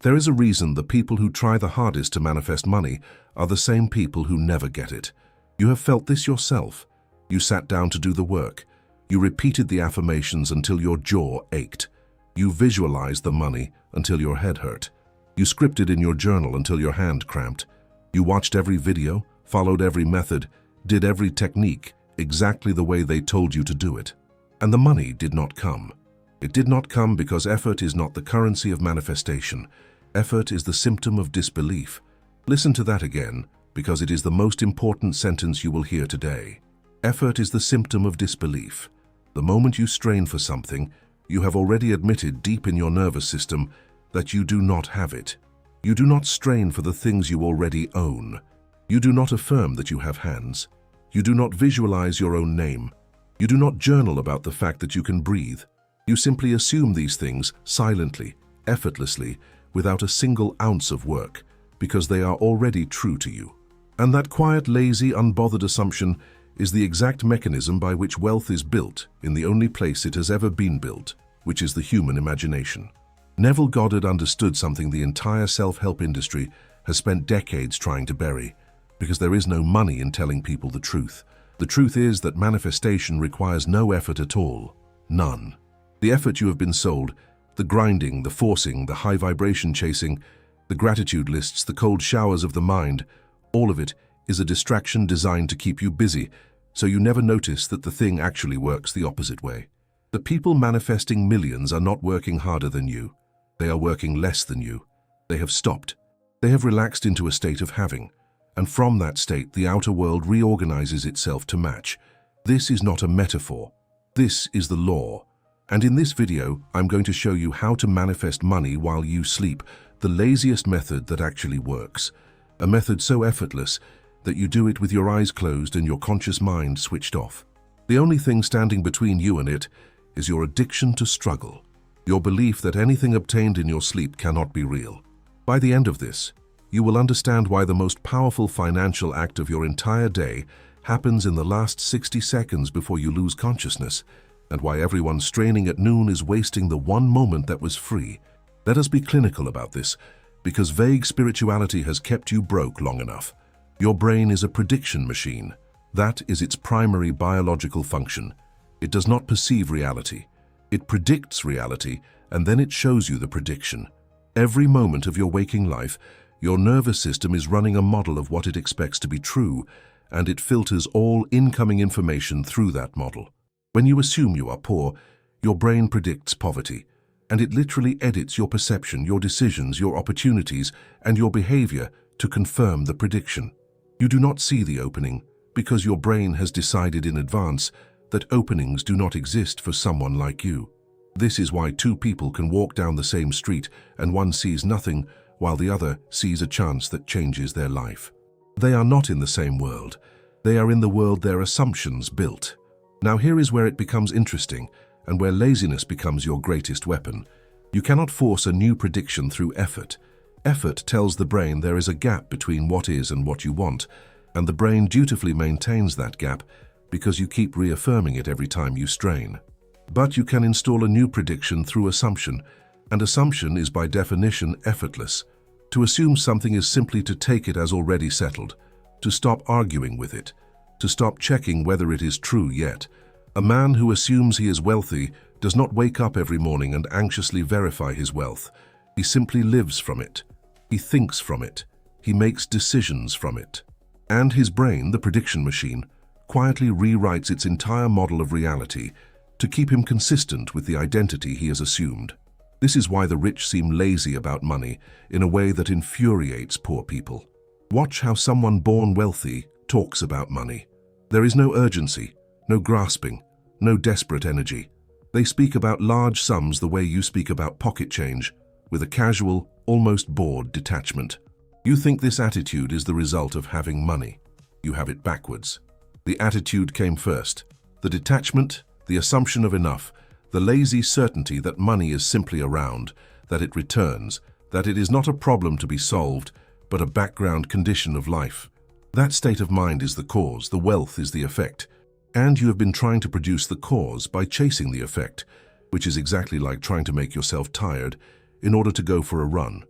There is a reason the people who try the hardest to manifest money are the same people who never get it. You have felt this yourself. You sat down to do the work. You repeated the affirmations until your jaw ached. You visualized the money until your head hurt. You scripted in your journal until your hand cramped. You watched every video, followed every method, did every technique exactly the way they told you to do it. And the money did not come. It did not come because effort is not the currency of manifestation. Effort is the symptom of disbelief. Listen to that again, because it is the most important sentence you will hear today. Effort is the symptom of disbelief. The moment you strain for something, you have already admitted deep in your nervous system that you do not have it. You do not strain for the things you already own. You do not affirm that you have hands. You do not visualize your own name. You do not journal about the fact that you can breathe. You simply assume these things silently, effortlessly, without a single ounce of work, because they are already true to you. And that quiet, lazy, unbothered assumption is the exact mechanism by which wealth is built in the only place it has ever been built, which is the human imagination. Neville Goddard understood something the entire self-help industry has spent decades trying to bury, because there is no money in telling people the truth. The truth is that manifestation requires no effort at all. None. The effort you have been sold, the grinding, the forcing, the high vibration chasing, the gratitude lists, the cold showers of the mind, all of it is a distraction designed to keep you busy, so you never notice that the thing actually works the opposite way. The people manifesting millions are not working harder than you. They are working less than you. They have stopped. They have relaxed into a state of having. And from that state, the outer world reorganizes itself to match. This is not a metaphor. This is the law. And in this video, I'm going to show you how to manifest money while you sleep, the laziest method that actually works. A method so effortless that you do it with your eyes closed and your conscious mind switched off. The only thing standing between you and it is your addiction to struggle, your belief that anything obtained in your sleep cannot be real. By the end of this, you will understand why the most powerful financial act of your entire day happens in the last 60 seconds before you lose consciousness, and why everyone straining at noon is wasting the one moment that was free. Let us be clinical about this, because vague spirituality has kept you broke long enough. Your brain is a prediction machine. That is its primary biological function. It does not perceive reality. It predicts reality, and then it shows you the prediction. Every moment of your waking life, your nervous system is running a model of what it expects to be true, and it filters all incoming information through that model. When you assume you are poor, your brain predicts poverty, and it literally edits your perception, your decisions, your opportunities, and your behavior to confirm the prediction. You do not see the opening because your brain has decided in advance that openings do not exist for someone like you. This is why two people can walk down the same street and one sees nothing while the other sees a chance that changes their life. They are not in the same world. They are in the world their assumptions built. Now here is where it becomes interesting and where laziness becomes your greatest weapon. You cannot force a new prediction through effort. Effort tells the brain there is a gap between what is and what you want, and the brain dutifully maintains that gap because you keep reaffirming it every time you strain. But you can install a new prediction through assumption, and assumption is by definition effortless. To assume something is simply to take it as already settled, to stop arguing with it, to stop checking whether it is true yet. A man who assumes he is wealthy does not wake up every morning and anxiously verify his wealth. He simply lives from it. He thinks from it. He makes decisions from it. And his brain, the prediction machine, quietly rewrites its entire model of reality to keep him consistent with the identity he has assumed. This is why the rich seem lazy about money in a way that infuriates poor people. Watch how someone born wealthy talks about money. There is no urgency, no grasping, no desperate energy. They speak about large sums the way you speak about pocket change, with a casual, almost bored detachment. You think this attitude is the result of having money. You have it backwards. The attitude came first. The detachment, the assumption of enough, the lazy certainty that money is simply around, that it returns, that it is not a problem to be solved, but a background condition of life. That state of mind is the cause, the wealth is the effect. And you have been trying to produce the cause by chasing the effect, which is exactly like trying to make yourself tired in order to go for a run.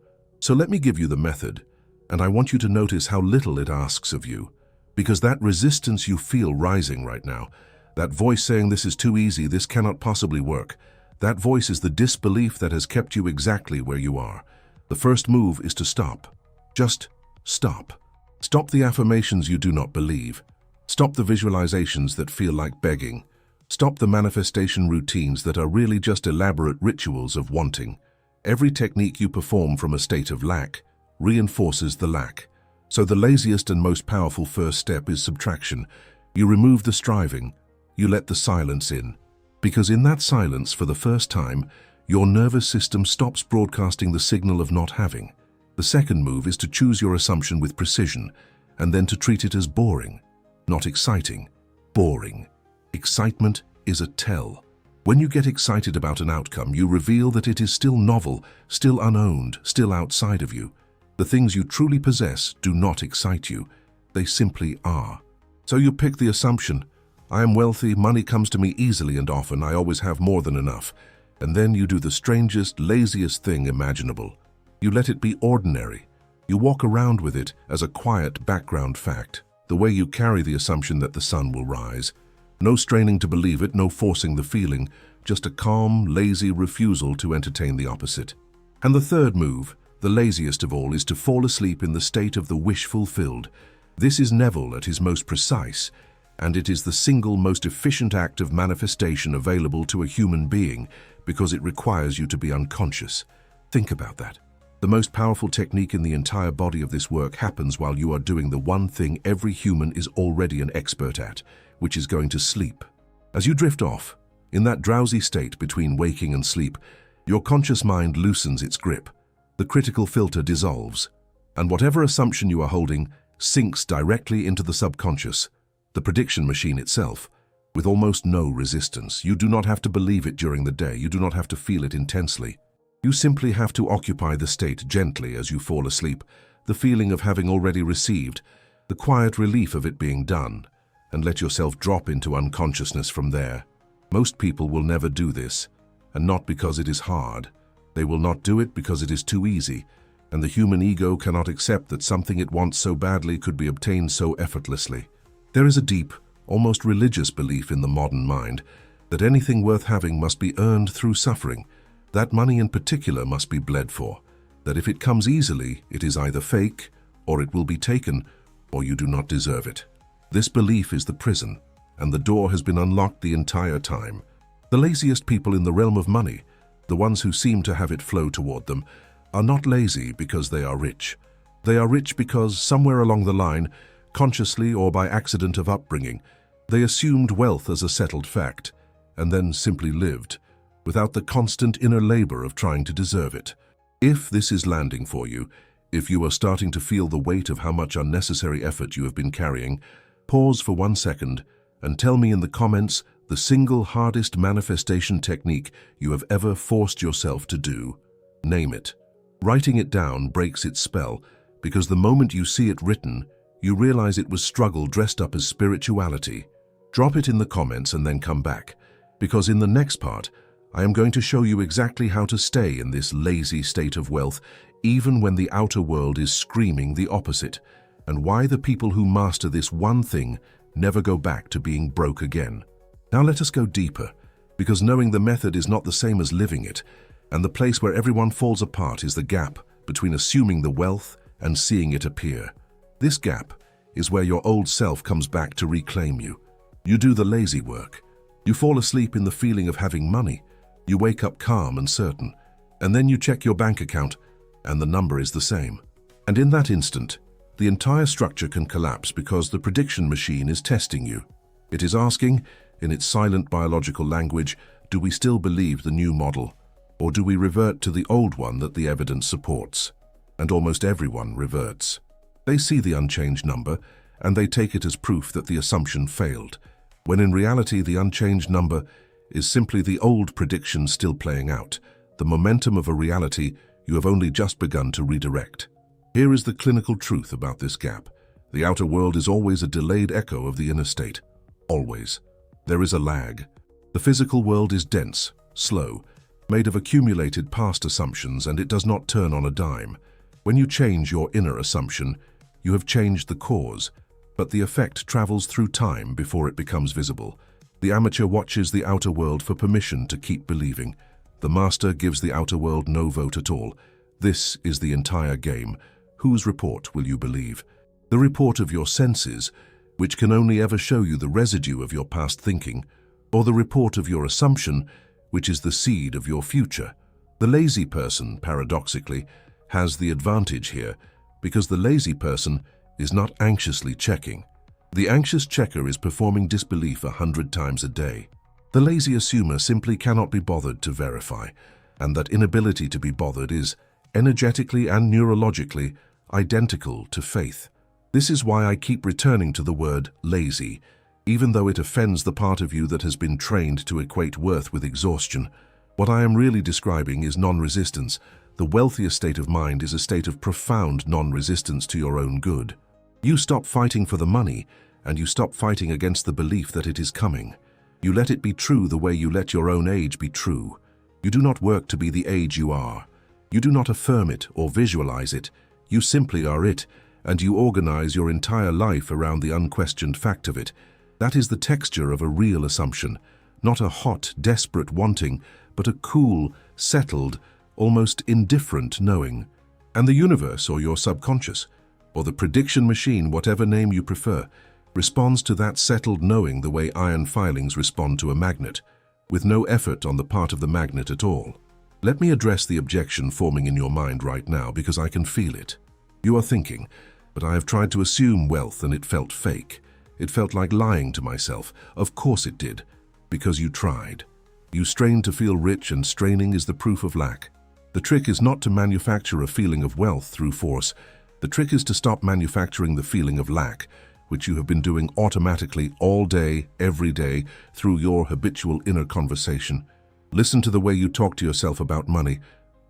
So let me give you the method, and I want you to notice how little it asks of you, because that resistance you feel rising right now, that voice saying this is too easy, this cannot possibly work, that voice is the disbelief that has kept you exactly where you are. The first move is to stop. Just stop. Stop the affirmations you do not believe. Stop the visualizations that feel like begging. Stop the manifestation routines that are really just elaborate rituals of wanting. Every technique you perform from a state of lack reinforces the lack. So the laziest and most powerful first step is subtraction. You remove the striving. You let the silence in. Because in that silence, for the first time, your nervous system stops broadcasting the signal of not having. The second move is to choose your assumption with precision, and then to treat it as boring. Not exciting, boring. Excitement is a tell. When you get excited about an outcome, you reveal that it is still novel, still unowned, still outside of you. The things you truly possess do not excite you. They simply are. So you pick the assumption, I am wealthy, money comes to me easily and often, I always have more than enough. And then you do the strangest, laziest thing imaginable. You let it be ordinary. You walk around with it as a quiet background fact, the way you carry the assumption that the sun will rise. No straining to believe it, no forcing the feeling, just a calm, lazy refusal to entertain the opposite. And the third move, the laziest of all, is to fall asleep in the state of the wish fulfilled. This is Neville at his most precise, and it is the single most efficient act of manifestation available to a human being because it requires you to be unconscious. Think about that. The most powerful technique in the entire body of this work happens while you are doing the one thing every human is already an expert at, which is going to sleep. As you drift off, in that drowsy state between waking and sleep, your conscious mind loosens its grip. The critical filter dissolves, and whatever assumption you are holding sinks directly into the subconscious, the prediction machine itself, with almost no resistance. You do not have to believe it during the day. You do not have to feel it intensely. You simply have to occupy the state gently as you fall asleep, the feeling of having already received, the quiet relief of it being done, and let yourself drop into unconsciousness from there. Most people will never do this, and not because it is hard. They will not do it because it is too easy, and the human ego cannot accept that something it wants so badly could be obtained so effortlessly. There is a deep, almost religious belief in the modern mind that anything worth having must be earned through suffering, that money in particular must be bled for, that if it comes easily, it is either fake, or it will be taken, or you do not deserve it. This belief is the prison, and the door has been unlocked the entire time. The laziest people in the realm of money, the ones who seem to have it flow toward them, are not lazy because they are rich. They are rich because somewhere along the line, consciously or by accident of upbringing, they assumed wealth as a settled fact, and then simply lived, without the constant inner labor of trying to deserve it. If this is landing for you, if you are starting to feel the weight of how much unnecessary effort you have been carrying, pause for 1 second and tell me in the comments the single hardest manifestation technique you have ever forced yourself to do. Name it. Writing it down breaks its spell, because the moment you see it written, you realize it was struggle dressed up as spirituality. Drop it in the comments and then come back, because in the next part, I am going to show you exactly how to stay in this lazy state of wealth, even when the outer world is screaming the opposite, and why the people who master this one thing never go back to being broke again. Now let us go deeper, because knowing the method is not the same as living it, and the place where everyone falls apart is the gap between assuming the wealth and seeing it appear. This gap is where your old self comes back to reclaim you. You do the lazy work. You fall asleep in the feeling of having money. You wake up calm and certain, and then you check your bank account, and the number is the same. And in that instant, the entire structure can collapse because the prediction machine is testing you. It is asking, in its silent biological language, do we still believe the new model, or do we revert to the old one that the evidence supports? And almost everyone reverts. They see the unchanged number, and they take it as proof that the assumption failed, when in reality the unchanged number is simply the old prediction still playing out, the momentum of a reality you have only just begun to redirect. Here is the clinical truth about this gap. The outer world is always a delayed echo of the inner state. Always. There is a lag. The physical world is dense, slow, made of accumulated past assumptions, and it does not turn on a dime. When you change your inner assumption, you have changed the cause, but the effect travels through time before it becomes visible. The amateur watches the outer world for permission to keep believing. The master gives the outer world no vote at all. This is the entire game. Whose report will you believe? The report of your senses, which can only ever show you the residue of your past thinking, or the report of your assumption, which is the seed of your future? The lazy person, paradoxically, has the advantage here, because the lazy person is not anxiously checking. The anxious checker is performing disbelief 100 times a day. The lazy assumer simply cannot be bothered to verify, and that inability to be bothered is, energetically and neurologically, identical to faith. This is why I keep returning to the word lazy, even though it offends the part of you that has been trained to equate worth with exhaustion. What I am really describing is non-resistance. The wealthiest state of mind is a state of profound non-resistance to your own good. You stop fighting for the money, and you stop fighting against the belief that it is coming. You let it be true the way you let your own age be true. You do not work to be the age you are. You do not affirm it or visualize it. You simply are it, and you organize your entire life around the unquestioned fact of it. That is the texture of a real assumption, not a hot, desperate wanting, but a cool, settled, almost indifferent knowing. And the universe, or your subconscious, or the prediction machine, whatever name you prefer, responds to that settled knowing the way iron filings respond to a magnet, with no effort on the part of the magnet at all. Let me address the objection forming in your mind right now, because I can feel it. You are thinking, but I have tried to assume wealth and it felt fake. It felt like lying to myself. Of course it did, because you tried. You strained to feel rich, and straining is the proof of lack. The trick is not to manufacture a feeling of wealth through force. The trick is to stop manufacturing the feeling of lack, which you have been doing automatically all day, every day, through your habitual inner conversation. Listen to the way you talk to yourself about money.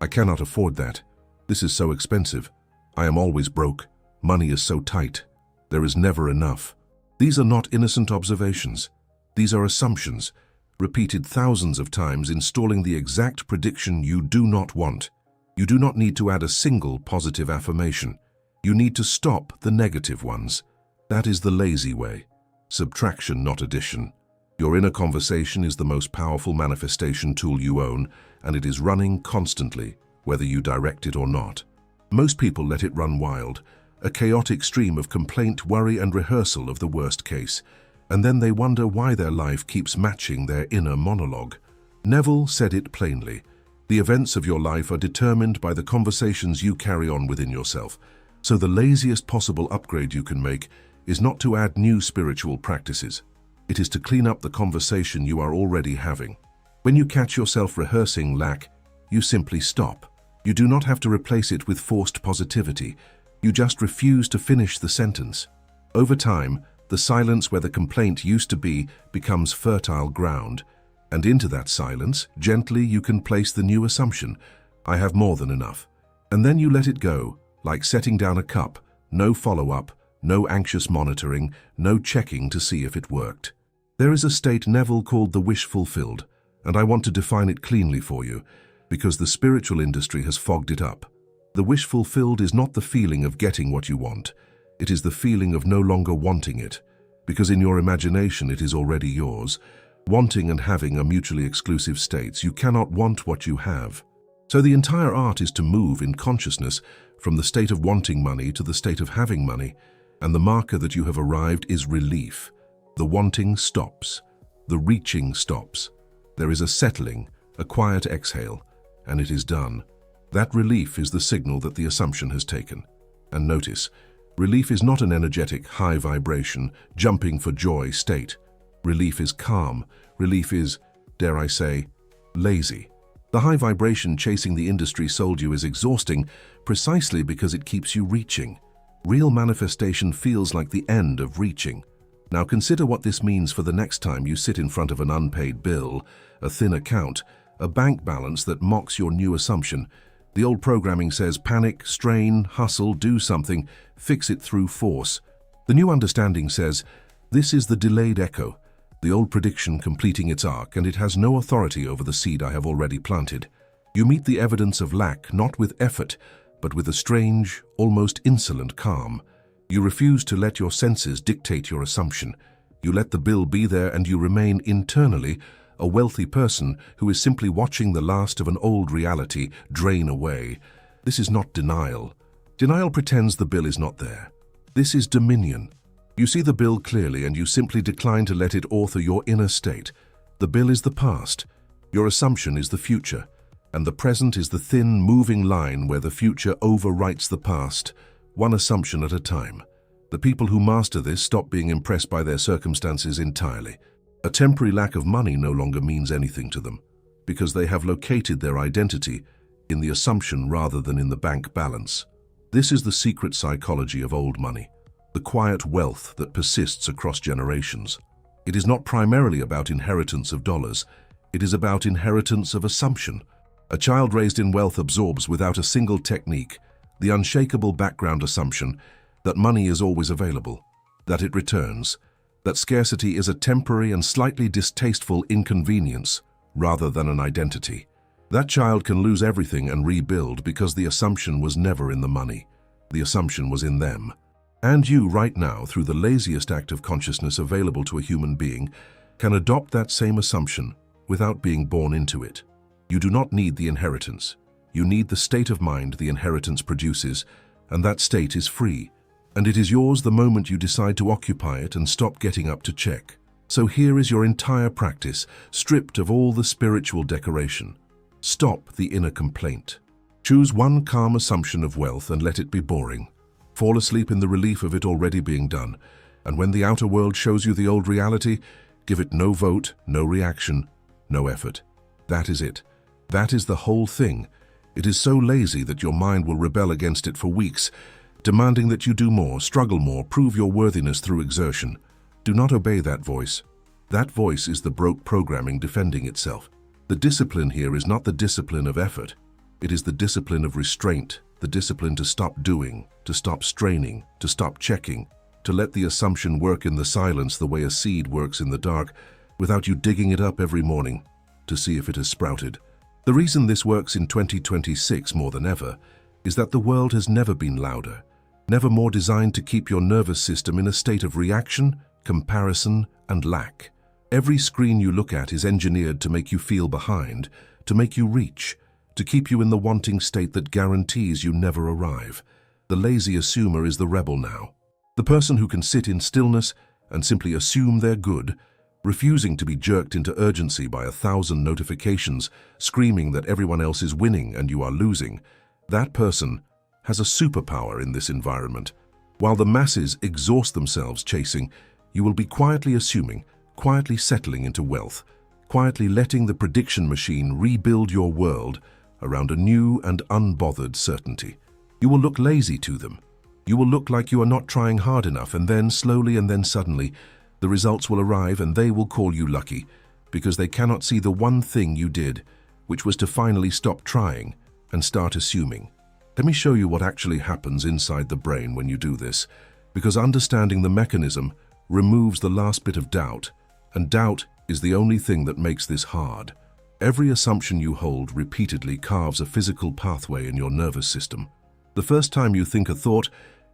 I cannot afford that. This is so expensive. I am always broke. Money is so tight. There is never enough. These are not innocent observations. These are assumptions, repeated thousands of times, installing the exact prediction you do not want. You do not need to add a single positive affirmation. You need to stop the negative ones. That is the lazy way. Subtraction, not addition. Your inner conversation is the most powerful manifestation tool you own, and it is running constantly, whether you direct it or not. Most people let it run wild, a chaotic stream of complaint, worry, and rehearsal of the worst case, and then they wonder why their life keeps matching their inner monologue. Neville said it plainly. The events of your life are determined by the conversations you carry on within yourself, so the laziest possible upgrade you can make is not to add new spiritual practices. It is to clean up the conversation you are already having. When you catch yourself rehearsing lack, you simply stop. You do not have to replace it with forced positivity. You just refuse to finish the sentence. Over time, the silence where the complaint used to be becomes fertile ground, and into that silence, gently you can place the new assumption, I have more than enough. And then you let it go, like setting down a cup, no follow-up, no anxious monitoring, no checking to see if it worked. There is a state Neville called the wish fulfilled, and I want to define it cleanly for you, because the spiritual industry has fogged it up. The wish fulfilled is not the feeling of getting what you want. It is the feeling of no longer wanting it, because in your imagination it is already yours. Wanting and having are mutually exclusive states. You cannot want what you have. So the entire art is to move in consciousness from the state of wanting money to the state of having money, and the marker that you have arrived is relief. The wanting stops. The reaching stops. There is a settling, a quiet exhale, and it is done. That relief is the signal that the assumption has taken. And notice, relief is not an energetic, high vibration, jumping for joy state. Relief is calm. Relief is, dare I say, lazy. The high vibration chasing the industry sold you is exhausting precisely because it keeps you reaching. Real manifestation feels like the end of reaching. Now consider what this means for the next time you sit in front of an unpaid bill, a thin account, a bank balance that mocks your new assumption. The old programming says panic, strain, hustle, do something, fix it through force. The new understanding says, this is the delayed echo, the old prediction completing its arc, and it has no authority over the seed I have already planted. You meet the evidence of lack not with effort, but with a strange, almost insolent calm. You refuse to let your senses dictate your assumption. You let the bill be there and you remain internally a wealthy person who is simply watching the last of an old reality drain away. This is not denial. Denial pretends the bill is not there. This is dominion. You see the bill clearly and you simply decline to let it author your inner state. The bill is the past. Your assumption is the future. And the present is the thin, moving line where the future overwrites the past, one assumption at a time. The people who master this stop being impressed by their circumstances entirely. A temporary lack of money no longer means anything to them, because they have located their identity in the assumption rather than in the bank balance. This is the secret psychology of old money, the quiet wealth that persists across generations. It is not primarily about inheritance of dollars, it is about inheritance of assumption. A child raised in wealth absorbs without a single technique the unshakable background assumption that money is always available, that it returns, that scarcity is a temporary and slightly distasteful inconvenience rather than an identity. That child can lose everything and rebuild because the assumption was never in the money. The assumption was in them. And you, right now, through the laziest act of consciousness available to a human being, can adopt that same assumption without being born into it. You do not need the inheritance. You need the state of mind the inheritance produces, and that state is free. And it is yours the moment you decide to occupy it and stop getting up to check. So here is your entire practice, stripped of all the spiritual decoration. Stop the inner complaint. Choose one calm assumption of wealth and let it be boring. Fall asleep in the relief of it already being done. And when the outer world shows you the old reality, give it no vote, no reaction, no effort. That is it. That is the whole thing. It is so lazy that your mind will rebel against it for weeks, demanding that you do more, struggle more, prove your worthiness through exertion. Do not obey that voice. That voice is the broke programming defending itself. The discipline here is not the discipline of effort. It is the discipline of restraint, the discipline to stop doing, to stop straining, to stop checking, to let the assumption work in the silence the way a seed works in the dark, without you digging it up every morning to see if it has sprouted. The reason this works in 2026 more than ever is that the world has never been louder, never more designed to keep your nervous system in a state of reaction, comparison, and lack. Every screen you look at is engineered to make you feel behind, to make you reach, to keep you in the wanting state that guarantees you never arrive. The lazy assumer is the rebel now. The person who can sit in stillness and simply assume they're good, refusing to be jerked into urgency by 1,000 notifications screaming that everyone else is winning and you are losing. That person has a superpower in this environment. While the masses exhaust themselves chasing, you will be quietly assuming, quietly settling into wealth, quietly letting the prediction machine rebuild your world around a new and unbothered certainty. You will look lazy to them. You will look like you are not trying hard enough, and then slowly and then suddenly, the results will arrive and they will call you lucky because they cannot see the one thing you did, which was to finally stop trying and start assuming. Let me show you what actually happens inside the brain when you do this, because understanding the mechanism removes the last bit of doubt, and doubt is the only thing that makes this hard. Every assumption you hold repeatedly carves a physical pathway in your nervous system. The first time you think a thought,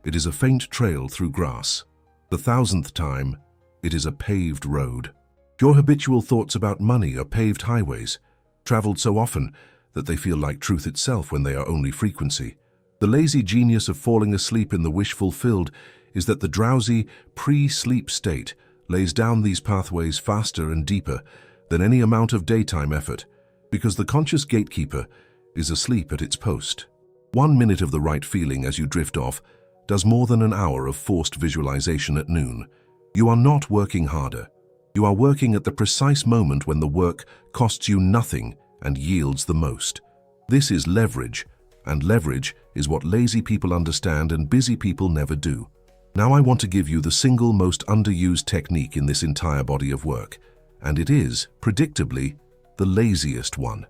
it is a faint trail through grass. The 1,000th time, it is a paved road. Your habitual thoughts about money are paved highways, traveled so often that they feel like truth itself when they are only frequency. The lazy genius of falling asleep in the wish fulfilled is that the drowsy, pre-sleep state lays down these pathways faster and deeper than any amount of daytime effort, because the conscious gatekeeper is asleep at its post. 1 minute of the right feeling as you drift off does more than an hour of forced visualization at noon. You are not working harder. You are working at the precise moment when the work costs you nothing and yields the most. This is leverage, and leverage is what lazy people understand and busy people never do. Now I want to give you the single most underused technique in this entire body of work, and it is, predictably, the laziest one.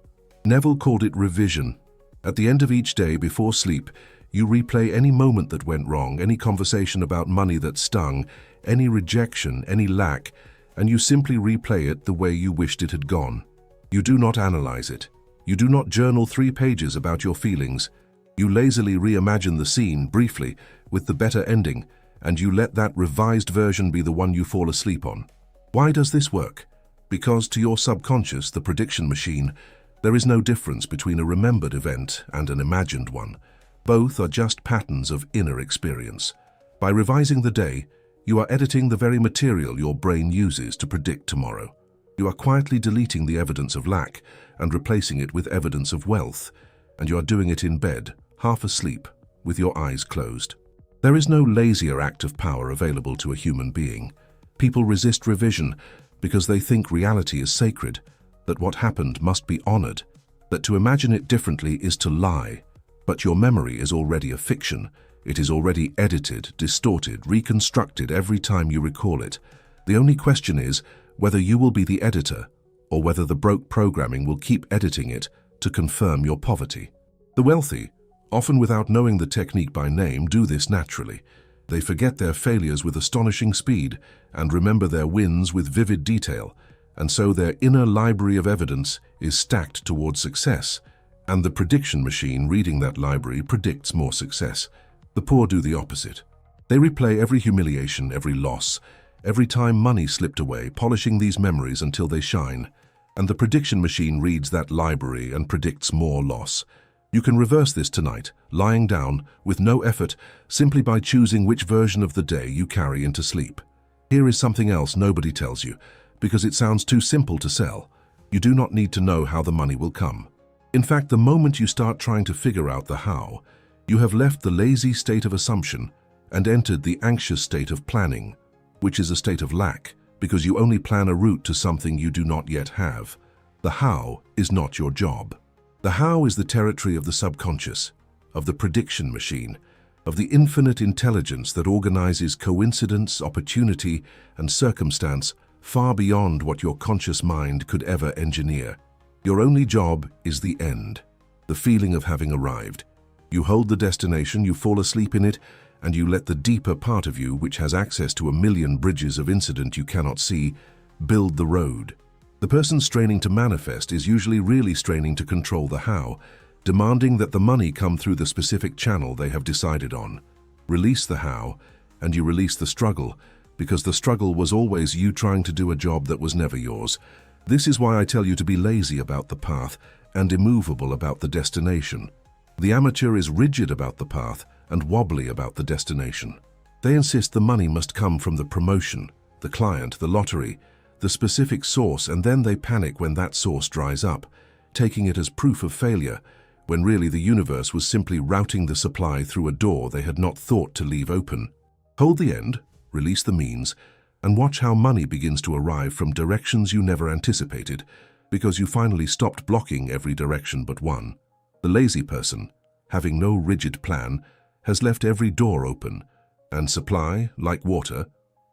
Neville called it revision. At the end of each day before sleep, you replay any moment that went wrong, any conversation about money that stung, any rejection, any lack, and you simply replay it the way you wished it had gone. You do not analyze it. You do not journal 3 pages about your feelings. You lazily reimagine the scene briefly with the better ending, and you let that revised version be the one you fall asleep on. Why does this work? Because to your subconscious, the prediction machine, there is no difference between a remembered event and an imagined one. Both are just patterns of inner experience. By revising the day, you are editing the very material your brain uses to predict tomorrow. You are quietly deleting the evidence of lack and replacing it with evidence of wealth, and you are doing it in bed, half asleep, with your eyes closed. There is no lazier act of power available to a human being. People resist revision because they think reality is sacred, that what happened must be honored, that to imagine it differently is to lie. But your memory is already a fiction. It is already edited, distorted, reconstructed every time you recall it. The only question is whether you will be the editor or whether the broke programming will keep editing it to confirm your poverty. The wealthy, often without knowing the technique by name, do this naturally. They forget their failures with astonishing speed and remember their wins with vivid detail, and so their inner library of evidence is stacked towards success, and the prediction machine reading that library predicts more success. The poor do the opposite. They replay every humiliation, every loss, every time money slipped away, polishing these memories until they shine, and the prediction machine reads that library and predicts more loss. You can reverse this tonight, lying down, with no effort, simply by choosing which version of the day you carry into sleep. Here is something else nobody tells you, because it sounds too simple to sell. You do not need to know how the money will come. In fact, the moment you start trying to figure out the how, you have left the lazy state of assumption and entered the anxious state of planning, which is a state of lack, because you only plan a route to something you do not yet have. The how is not your job. The how is the territory of the subconscious, of the prediction machine, of the infinite intelligence that organizes coincidence, opportunity, and circumstance far beyond what your conscious mind could ever engineer. Your only job is the end, the feeling of having arrived. You hold the destination, you fall asleep in it, and you let the deeper part of you, which has access to a million bridges of incident you cannot see, build the road. The person straining to manifest is usually really straining to control the how, demanding that the money come through the specific channel they have decided on. Release the how, and you release the struggle, because the struggle was always you trying to do a job that was never yours. This is why I tell you to be lazy about the path and immovable about the destination. The amateur is rigid about the path and wobbly about the destination. They insist the money must come from the promotion, the client, the lottery, the specific source, and then they panic when that source dries up, taking it as proof of failure, when really the universe was simply routing the supply through a door they had not thought to leave open. Hold the end, release the means, and watch how money begins to arrive from directions you never anticipated, because you finally stopped blocking every direction but one. The lazy person, having no rigid plan, has left every door open, and supply, like water,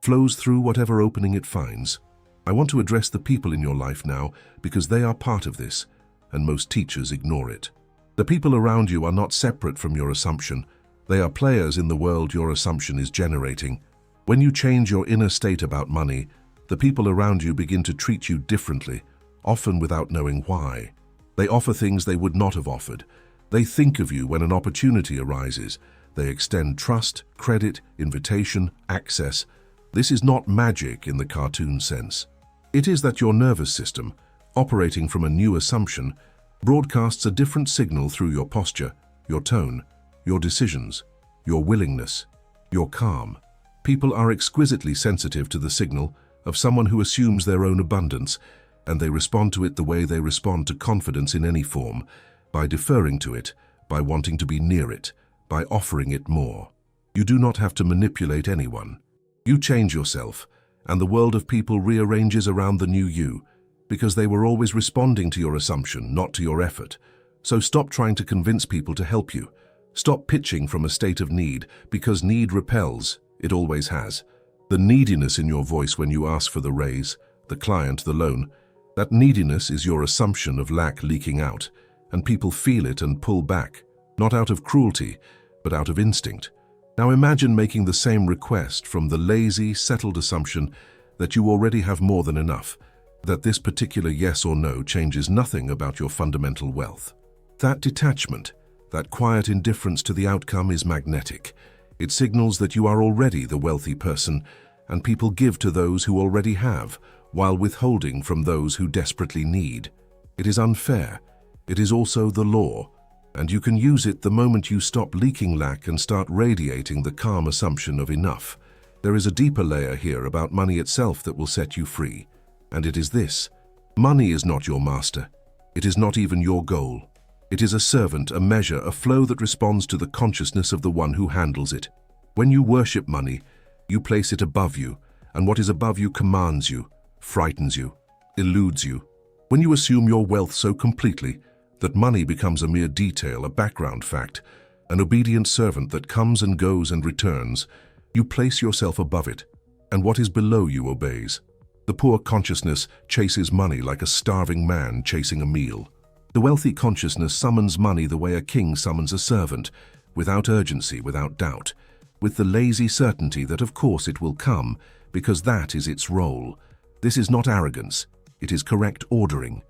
flows through whatever opening it finds. I want to address the people in your life now because they are part of this, and most teachers ignore it. The people around you are not separate from your assumption. They are players in the world your assumption is generating. When you change your inner state about money, the people around you begin to treat you differently, often without knowing why. They offer things they would not have offered. They think of you when an opportunity arises. They extend trust, credit, invitation, access. This is not magic in the cartoon sense. It is that your nervous system, operating from a new assumption, broadcasts a different signal through your posture, your tone, your decisions, your willingness, your calm. People are exquisitely sensitive to the signal of someone who assumes their own abundance, and they respond to it the way they respond to confidence in any form, by deferring to it, by wanting to be near it, by offering it more. You do not have to manipulate anyone. You change yourself, and the world of people rearranges around the new you, because they were always responding to your assumption, not to your effort. So stop trying to convince people to help you. Stop pitching from a state of need, because need repels. It always has. The neediness in your voice when you ask for the raise, the client, the loan, that neediness is your assumption of lack leaking out, and people feel it and pull back, not out of cruelty, but out of instinct. Now imagine making the same request from the lazy, settled assumption that you already have more than enough, that this particular yes or no changes nothing about your fundamental wealth. That detachment, That quiet indifference to the outcome is magnetic. It signals that you are already the wealthy person, and people give to those who already have, while withholding from those who desperately need. It is unfair. It is also the law, and you can use it the moment you stop leaking lack and start radiating the calm assumption of enough. There is a deeper layer here about money itself that will set you free, and it is this. Money is not your master. It is not even your goal. It is a servant, a measure, a flow that responds to the consciousness of the one who handles it. When you worship money, you place it above you, and what is above you commands you, frightens you, eludes you. When you assume your wealth so completely that money becomes a mere detail, a background fact, an obedient servant that comes and goes and returns, you place yourself above it, and what is below you obeys. The poor consciousness chases money like a starving man chasing a meal. The wealthy consciousness summons money the way a king summons a servant, without urgency, without doubt, with the lazy certainty that of course it will come, because that is its role. This is not arrogance, it is correct ordering.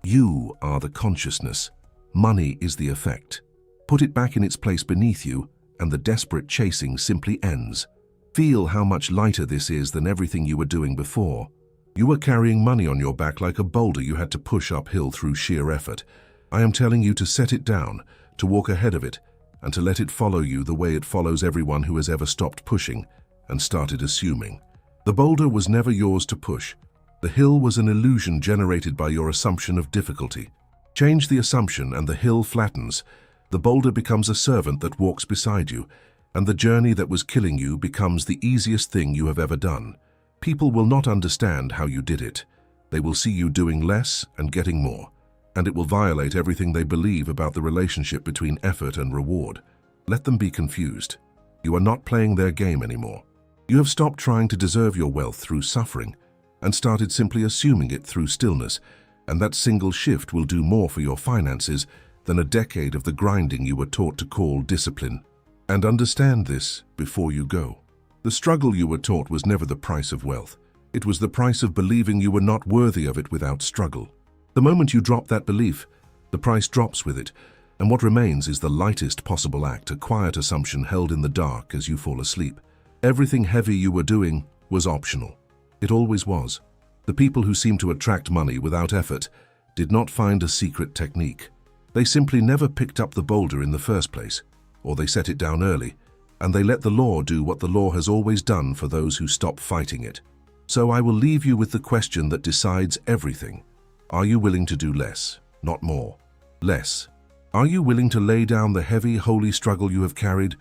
You are the consciousness. Money is the effect. Put it back in its place beneath you, and the desperate chasing simply ends. Feel how much lighter this is than everything you were doing before. You were carrying money on your back like a boulder you had to push uphill through sheer effort. I am telling you to set it down, to walk ahead of it, and to let it follow you the way it follows everyone who has ever stopped pushing and started assuming. The boulder was never yours to push. The hill was an illusion generated by your assumption of difficulty. Change the assumption and the hill flattens. The boulder becomes a servant that walks beside you, and the journey that was killing you becomes the easiest thing you have ever done. People will not understand how you did it. They will see you doing less and getting more, and it will violate everything they believe about the relationship between effort and reward. Let them be confused. You are not playing their game anymore. You have stopped trying to deserve your wealth through suffering and started simply assuming it through stillness, and that single shift will do more for your finances than a decade of the grinding you were taught to call discipline. And understand this before you go. The struggle you were taught was never the price of wealth. It was the price of believing you were not worthy of it without struggle. The moment you drop that belief, the price drops with it, and what remains is the lightest possible act, a quiet assumption held in the dark as you fall asleep. Everything heavy you were doing was optional. It always was. The people who seem to attract money without effort did not find a secret technique. They simply never picked up the boulder in the first place, or they set it down early, and they let the law do what the law has always done for those who stop fighting it. So I will leave you with the question that decides everything. Are you willing to do less, not more? Less. Are you willing to lay down the heavy, holy struggle you have carried,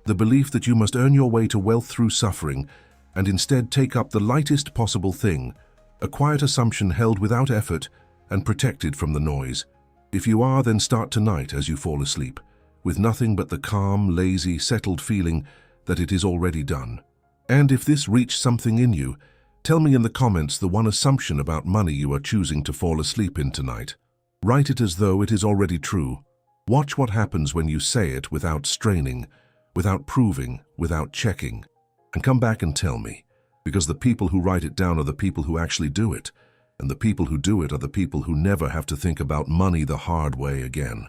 the belief that you must earn your way to wealth through suffering, and instead take up the lightest possible thing, a quiet assumption held without effort and protected from the noise? If you are, then start tonight as you fall asleep, with nothing but the calm, lazy, settled feeling that it is already done. And if this reached something in you, tell me in the comments the one assumption about money you are choosing to fall asleep in tonight. Write it as though it is already true. Watch what happens when you say it without straining, without proving, without checking. And come back and tell me, because the people who write it down are the people who actually do it, and the people who do it are the people who never have to think about money the hard way again.